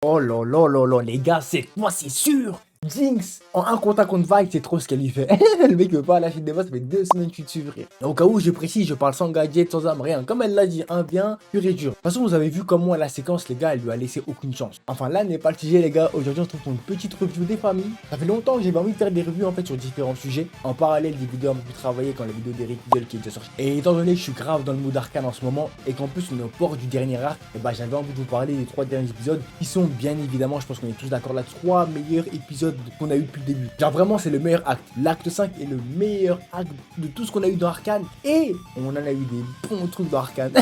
Oh là là là là, les gars, cette fois c'est sûr. Jinx, en un contre Vi, c'est trop ce qu'elle y fait. Le mec veut pas lâcher des voix, ça fait 2 semaines que tu te suis, frère. Et au cas où je précise, je parle sans gadget, sans âme, rien. Comme elle l'a dit, un bien, pur et dur. De toute façon, vous avez vu comment la séquence, les gars, elle lui a laissé aucune chance. Enfin, là n'est pas le sujet, les gars. Aujourd'hui, on se trouve pour une petite review des familles. Ça fait longtemps que j'avais envie de faire des reviews en fait sur différents sujets. En parallèle des vidéos un peu plus travaillées quand la vidéo d'Eric Idle qui est déjà sortie. Et étant donné que je suis grave dans le mood arcane en ce moment et qu'en plus on est au port du dernier arc, et bah j'avais envie de vous parler des 3 derniers épisodes qui sont bien évidemment, je pense qu'on est tous d'accord là, 3 meilleurs épisodes qu'on a eu depuis le début. Genre vraiment c'est le meilleur acte. L'acte 5 est le meilleur acte de tout ce qu'on a eu dans Arcane et on en a eu des bons trucs dans Arcane.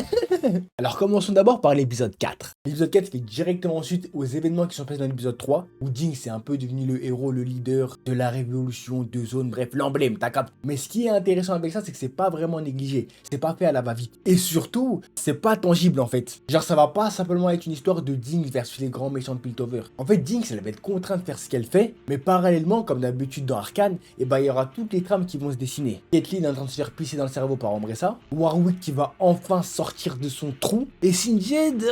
Alors commençons d'abord par l'épisode 4. L'épisode 4 fait directement suite aux événements qui sont passés dans l'épisode 3 où Jinx est un peu devenu le héros, le leader de la révolution de zone, bref l'emblème, t'as capté. Mais ce qui est intéressant avec ça c'est que c'est pas vraiment négligé, c'est pas fait à la va-vite. Et surtout, c'est pas tangible en fait. Genre ça va pas simplement être une histoire de Jinx versus les grands méchants de Piltover. En fait Jinx elle va être contrainte de faire ce qu'elle fait, mais parallèlement comme d'habitude dans Arcane, et bah il y aura toutes les trames qui vont se dessiner. Caitlyn est en train de se faire pisser dans le cerveau par Ombressa, Warwick qui va enfin sortir de son trou, et Singed,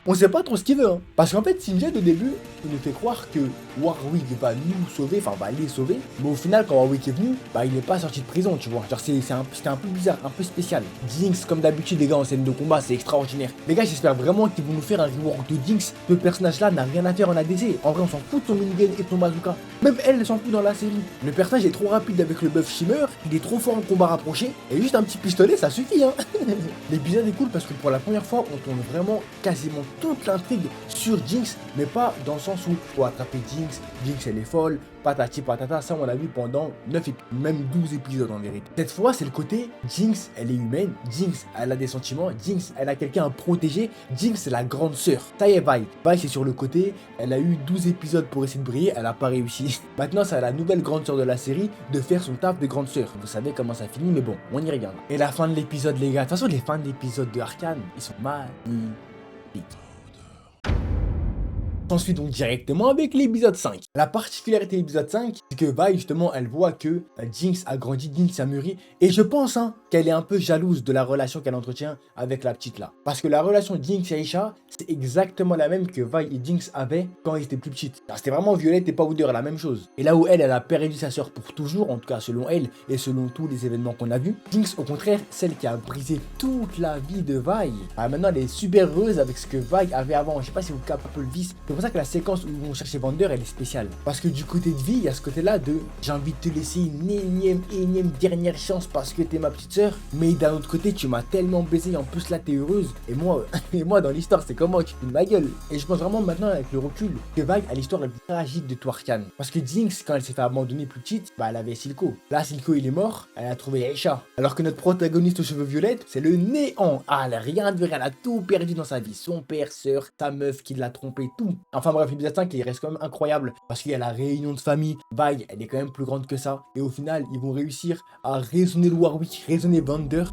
on sait pas trop ce qu'il veut hein. Parce qu'en fait Singed au début, il nous fait croire que Warwick va nous sauver, enfin va les sauver, mais au final quand Warwick est venu, bah il n'est pas sorti de prison tu vois, genre c'était un peu bizarre, un peu spécial. Jinx comme d'habitude les gars en scène de combat c'est extraordinaire. Les gars j'espère vraiment qu'ils vont nous faire un rework de Jinx, ce personnage là n'a rien à faire en ADC, en vrai on s'en fout de son minigun et de son bazooka, même elle s'en fout dans la série. Le personnage est trop rapide avec le buff Shimmer, il est trop fort en combat rapproché, et juste un petit pistolet ça suffit hein. L'épisode est cool parce que pour la première fois on tourne vraiment quasiment toute l'intrigue sur Jinx, mais pas dans le sens où faut attraper Jinx, Jinx elle est folle, patati patata, ça on l'a vu pendant 9 épisodes, même 12 épisodes en vérité. Cette fois c'est le côté Jinx elle est humaine, Jinx elle a des sentiments, Jinx elle a quelqu'un à protéger, Jinx c'est la grande sœur. Ça y est Vi c'est sur le côté, elle a eu 12 épisodes pour essayer de briller, elle a pas réussi. Maintenant c'est à la nouvelle grande sœur de la série de faire son taf de grande sœur. Vous savez comment ça finit mais bon, on y regarde. Et la fin de l'épisode les gars, de toute façon les fins de l'épisode de Arcane, ils sont magnifiques. Ensuite donc directement avec l'épisode 5. La particularité de l'épisode 5, c'est que Vi justement elle voit que Jinx a grandi, Jinx a mûri, et je pense hein, qu'elle est un peu jalouse de la relation qu'elle entretient avec la petite là. Parce que la relation Jinx et Aisha, c'est exactement la même que Vi et Jinx avaient quand ils étaient plus petites. C'était vraiment Violette et Powder, la même chose. Et là où elle a perdu sa soeur pour toujours, en tout cas selon elle et selon tous les événements qu'on a vus, Jinx au contraire, celle qui a brisé toute la vie de Vi, maintenant elle est super heureuse avec ce que Vi avait avant. Je sais pas si vous captez un peu le vice. C'est pour ça que la séquence où ils vont chercher Vander elle est spéciale. Parce que du côté de Vi, il y a ce côté là de j'ai envie de te laisser une énième dernière chance parce que t'es ma petite sœur, mais d'un autre côté tu m'as tellement baisé, en plus là t'es heureuse, et moi dans l'histoire c'est comment tu fais de ma gueule. Et je pense vraiment maintenant avec le recul que Vi a l'histoire la plus tragique de tout Arcane. Parce que Jinx quand elle s'est fait abandonner plus petite, bah elle avait Silco. Là Silco il est mort, elle a trouvé Aisha. Alors que notre protagoniste aux cheveux violettes, c'est le néant. Ah elle a rien de vrai, elle a tout perdu dans sa vie. Son père, sœur, sa meuf qui l'a trompé, tout. Enfin bref, l'épisode 5 il reste quand même incroyable parce qu'il y a la réunion de famille. Vi elle est quand même plus grande que ça. Et au final ils vont réussir à raisonner le Warwick, raisonner Vander.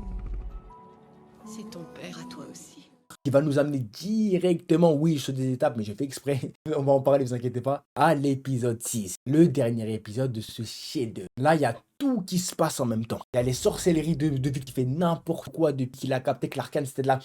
C'est ton père à toi aussi. Qui va nous amener directement, oui, sur des étapes, mais je fais exprès, on va en parler, ne vous inquiétez pas, à l'épisode 6, le dernier épisode de ce chef-d'œuvre. Là, il y a tout qui se passe en même temps. Il y a les sorcelleries de Vi qui fait n'importe quoi depuis qu'il a capté que l'Arcane c'était de la...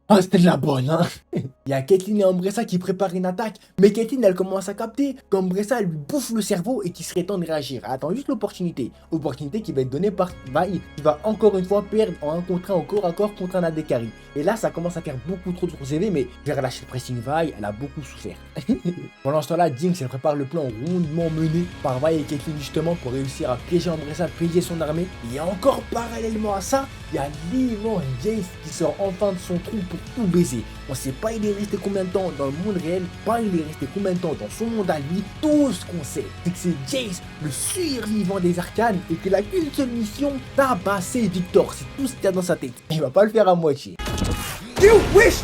Ah, c'était de la bonne, hein. Il y a Caitlyn et Ombressa qui préparent une attaque, mais Caitlyn, elle commence à capter qu'Ombressa, elle lui bouffe le cerveau et qu'il serait temps de réagir. Attends juste l'opportunité. Opportunité qui va être donnée par Vi, qui va encore une fois perdre en 1 contre 1 au corps à corps contre un Adekari. Et là, ça commence à faire beaucoup trop de son CV, mais vers la pressing Vi, elle a beaucoup souffert. Pendant ce temps-là, Jinx, elle prépare le plan rondement mené par Vi et Caitlyn justement pour réussir à piéger Ombressa, piéger son armée. Et encore parallèlement à ça, il y a l'immense Jace qui sort enfin de son trou pour tout baiser. On sait pas il est resté combien de temps dans le monde réel, pas il est resté combien de temps dans son monde à lui. Tout ce qu'on sait, c'est que c'est Jace, le survivant des Arcanes, et qu'il a qu'une seule mission, tabasser Victor. C'est tout ce qu'il y a dans sa tête. Il va pas le faire à moitié. You wish!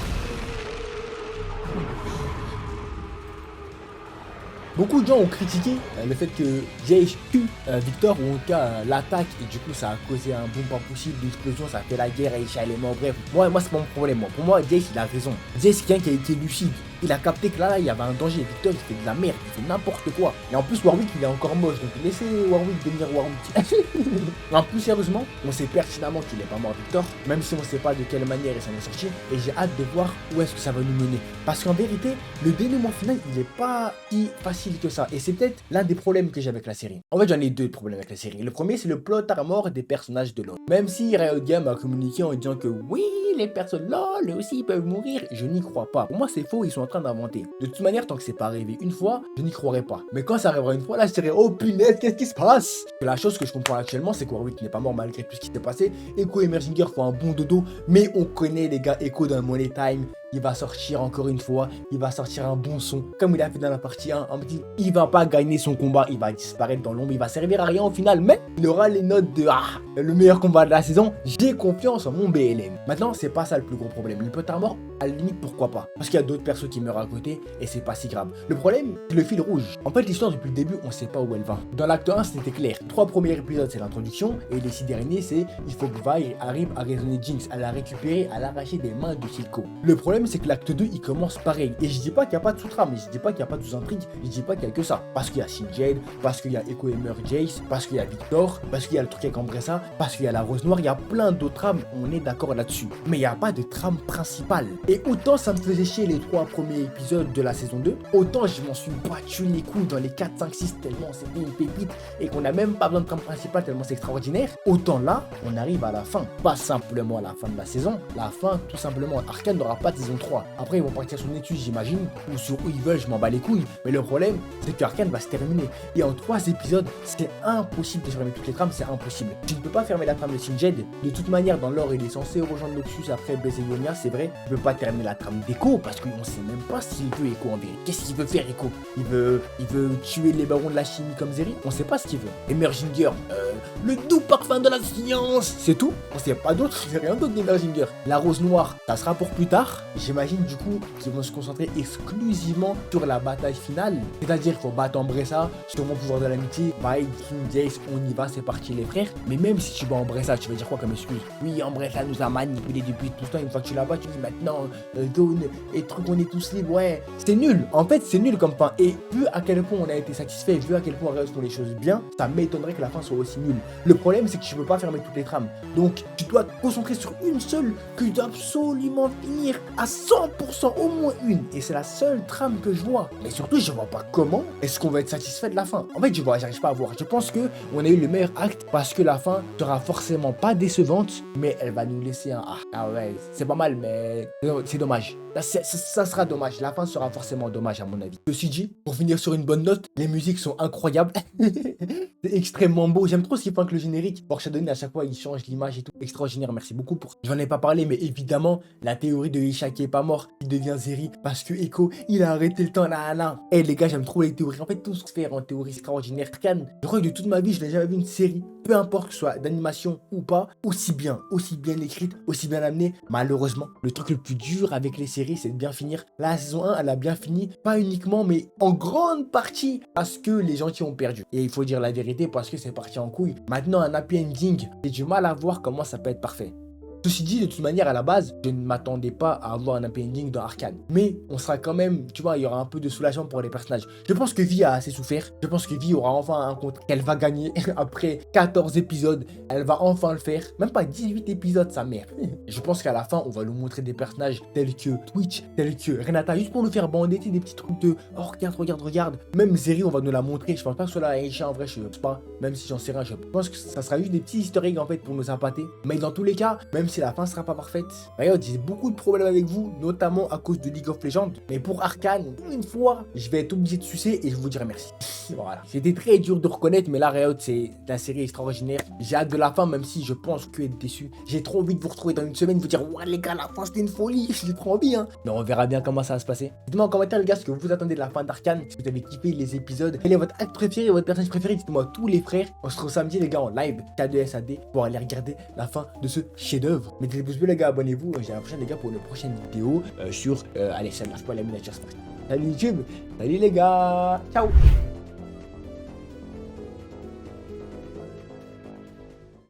Beaucoup de gens ont critiqué le fait que Jace tue Victor, ou en tout cas l'attaque, et du coup ça a causé un boom pas possible, l'explosion, ça a fait la guerre, Aisha elle est morte, bref. Moi c'est pas mon problème, moi. Pour moi Jace il a raison. Jace c'est quelqu'un qui est lucide. Il a capté que là, il y avait un danger. Victor, il fait de la merde, il fait n'importe quoi. Et en plus, Warwick, il est encore moche. Donc laissez Warwick devenir Warwick. En plus, sérieusement, on sait pertinemment qu'il est pas mort, Victor. Même si on sait pas de quelle manière il s'en est sorti. Et j'ai hâte de voir où est-ce que ça va nous mener. Parce qu'en vérité, le dénouement final, il est pas si facile que ça. Et c'est peut-être l'un des problèmes que j'ai avec la série. En fait, j'en ai deux problèmes avec la série. Le premier, c'est le plot armor des personnages de LoL. Même si Riot Games a communiqué en disant que oui, les personnes LoL aussi peuvent mourir, je n'y crois pas. Pour moi, c'est faux, ils sont en train d'inventer. De toute manière, tant que c'est pas arrivé une fois, je n'y croirais pas. Mais quand ça arrivera une fois, là, je dirais, oh punaise, qu'est-ce qui se passe? La chose que je comprends actuellement, c'est que Warwick n'est pas mort malgré tout ce qui s'est passé. Echo et Merzinger font un bon dodo, mais on connaît les gars, Echo dans Money Time. Il va sortir encore une fois, il va sortir un bon son, comme il a fait dans la partie 1, il va pas gagner son combat, il va disparaître dans l'ombre, il va servir à rien au final, mais il aura les notes de le meilleur combat de la saison, j'ai confiance en mon BLM. Maintenant, c'est pas ça le plus gros problème, le plot armor, à la limite, pourquoi pas, parce qu'il y a d'autres persos qui meurent à côté, et c'est pas si grave. Le problème, c'est le fil rouge. En fait, l'histoire depuis le début, on sait pas où elle va. Dans l'acte 1, c'était clair, 3 premiers épisodes, c'est l'introduction, et les 6 derniers, c'est il faut que Vi arrive à raisonner Jinx, à la récupérer, à l'arracher des mains de Silco. Le problème, c'est que l'acte 2, il commence pareil. Et je dis pas qu'il n'y a pas de sous-trame, je dis pas qu'il n'y a pas de sous-intrigue, je dis pas qu'il y a que ça. Parce qu'il y a Sinjad, parce qu'il y a Echo Hammer Jace, parce qu'il y a Victor, parce qu'il y a le truc avec Ambressa, parce qu'il y a la Rose Noire, il y a plein d'autres trames, on est d'accord là-dessus. Mais il n'y a pas de trame principale. Et autant ça me faisait chier les 3 premiers épisodes de la saison 2, autant je m'en suis battu les couilles dans les 4, 5, 6 tellement c'était une pépite et qu'on n'a même pas besoin de trame principale tellement c'est extraordinaire. Autant là, on arrive à la fin. Pas simplement à la fin de la saison, la fin tout simplement. Arcane n'aura pas de saison 3. Après ils vont partir sur une étude j'imagine, ou sur où ils veulent, je m'en bats les couilles. Mais le problème, c'est que Arcane va se terminer. Et en 3 épisodes, c'est impossible de fermer toutes les trames, c'est impossible. Tu ne peux pas fermer la trame de Sinjad. De toute manière, dans l'or, il est censé rejoindre Noxus après baiser Ionia, c'est vrai. Tu peux pas terminer la trame d'Echo, parce qu'on sait même pas s'il veut Echo en vérité. Qu'est-ce qu'il veut faire Echo? Il veut tuer les barons de la chimie comme Zeri? On sait pas ce qu'il veut. Emerginger, le doux parfum de la science, c'est tout. On sait pas d'autre, il n'y a rien d'autre d'Emerginger. La Rose Noire, ça sera pour plus tard. J'imagine du coup qu'ils vont se concentrer exclusivement sur la bataille finale. C'est-à-dire qu'il faut battre Ambressa, sur mon pouvoir de l'amitié, bye, King Jace, on y va, c'est parti les frères. Mais même si tu bats Ambressa, tu vas dire quoi comme excuse? Oui, Ambressa nous a manipulé depuis tout ce temps, une fois que tu la bats, tu dis maintenant, Dawn et truc, on est tous libres, ouais. C'est nul, en fait c'est nul comme fin. Et vu à quel point on a été satisfait, vu à quel point on réussit les choses bien, ça m'étonnerait que la fin soit aussi nulle. Le problème c'est que tu peux pas fermer toutes les trames. Donc tu dois te concentrer sur une seule que tu dois absolument finir à 100%, au moins une. Et c'est la seule trame que je vois. Mais surtout, je vois pas comment est-ce qu'on va être satisfait de la fin. En fait, j'arrive pas à voir. Je pense que on a eu le meilleur acte parce que la fin sera forcément pas décevante, mais elle va nous laisser un ah ouais, c'est pas mal, mais c'est dommage. Ça sera dommage. La fin sera forcément dommage à mon avis. Ceci dit, pour finir sur une bonne note, les musiques sont incroyables. C'est extrêmement beau. J'aime trop ce qu'il fait avec le générique. Foreshadowing à chaque fois, il change l'image et tout. Extraordinaire. Merci beaucoup pour. J'en ai pas parlé, mais évidemment, la théorie de Isha qui est pas mort, qui devient Zeri parce que Echo, il a arrêté le temps là. Eh les gars, j'aime trop les théories. En fait, tout se fait en théorie extraordinaire. Arcane, je crois que de toute ma vie, je n'ai jamais vu une série, peu importe que ce soit d'animation ou pas, aussi bien écrite, aussi bien amenée. Malheureusement, le truc le plus dur avec les séries, c'est de bien finir. La saison 1, elle a bien fini, pas uniquement, mais en grande partie parce que les gentils ont perdu. Et il faut dire la vérité parce que c'est parti en couille. Maintenant, un happy ending, j'ai du mal à voir comment ça peut être parfait. Ceci dit, de toute manière, à la base, je ne m'attendais pas à avoir un happy ending dans Arcane. Mais on sera quand même, tu vois, il y aura un peu de soulagement pour les personnages. Je pense que Vi a assez souffert. Je pense que Vi aura enfin un compte qu'elle va gagner après 14 épisodes. Elle va enfin le faire. Même pas 18 épisodes, sa mère. Je pense qu'à la fin, on va nous montrer des personnages tels que Twitch, tels que Renata, juste pour nous faire bander des petits trucs de oh, regarde. Même Zeri, on va nous la montrer. Je pense pas que ce soit la Aisha en vrai, je sais pas. Même si j'en sais rien, je pense que ça sera juste des petits easter eggs en fait pour nous appâter. Mais dans tous les cas, même si la fin sera pas parfaite, d'ailleurs j'ai beaucoup de problèmes avec vous, notamment à cause de League of Legends. Mais pour Arcane, une fois, je vais être obligé de sucer et je vous dirai merci. Voilà. C'était très dur de reconnaître, mais là, Riot, c'est la série extraordinaire. J'ai hâte de la fin, même si je pense que être déçu. J'ai trop envie de vous retrouver dans une semaine, vous dire ouais les gars, la fin c'était une folie. J'ai trop envie, hein. Mais on verra bien comment ça va se passer. Dites-moi en commentaire les gars ce que vous attendez de la fin d'Arcane, si vous avez kiffé les épisodes, quel est votre acte préféré, votre personnage préféré. Dites-moi tous les frères. On se retrouve samedi les gars en live K2SAD pour aller regarder la fin de ce chef-d'œuvre. Mettez des pouces bleus les gars, abonnez-vous. J'ai la prochaine les gars pour une prochaine vidéo sur allez, ça marche pas la miniature. Salut YouTube, salut les gars, ciao.